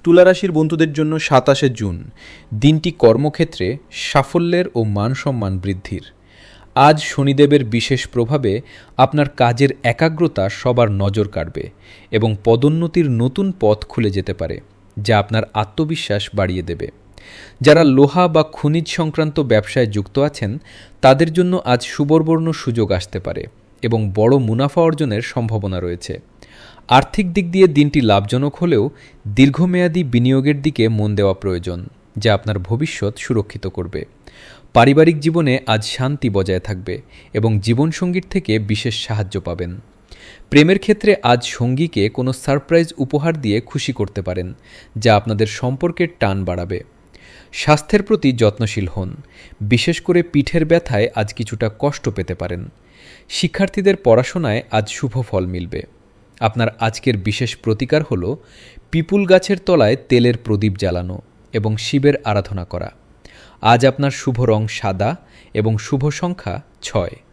তুলা রাশির বন্ধুদের জন্য 27 জুন দিনটি কর্মক্ষেত্রে সাফল্যের ও মান সম্মান বৃদ্ধির। আজ শনিদেবের বিশেষ প্রভাবে আপনার কাজের একাগ্রতা সবার নজর কাড়বে এবং পদোন্নতির নতুন পথ খুলে যেতে পারে, যা আপনার আত্মবিশ্বাস বাড়িয়ে দেবে। যারা লোহা বা খনিজ সংক্রান্ত ব্যবসায় যুক্ত আছেন তাদের জন্য আজ সুবর্ণ সুযোগ আসতে পারে এবং বড় মুনাফা অর্জনের সম্ভাবনা রয়েছে। আর্থিক দিক দিয়ে দিনটি লাভজনক হলেও দীর্ঘমেয়াদী বিনিয়োগের দিকে মন দেওয়া প্রয়োজন, যা আপনার ভবিষ্যৎ সুরক্ষিত করবে। পারিবারিক জীবনে আজ শান্তি বজায় থাকবে এবং জীবনসঙ্গীর থেকে বিশেষ সাহায্য পাবেন। প্রেমের ক্ষেত্রে আজ সঙ্গীকে কোনো সারপ্রাইজ উপহার দিয়ে খুশি করতে পারেন, যা আপনাদের সম্পর্কের টান বাড়াবে। স্বাস্থ্যের প্রতি যত্নশীল হন, বিশেষ করে পিঠের ব্যথায় আজ কিছুটা কষ্ট পেতে পারেন। শিক্ষার্থীদের পড়াশোনায় আজ শুভ ফল মিলবে। আপনার আজকের বিশেষ প্রতিকার হল পিপুল গাছের তলায় তেলের প্রদীপ জ্বালানো এবং শিবের আরাধনা করা। আজ আপনার শুভ রং সাদা এবং শুভ সংখ্যা 6।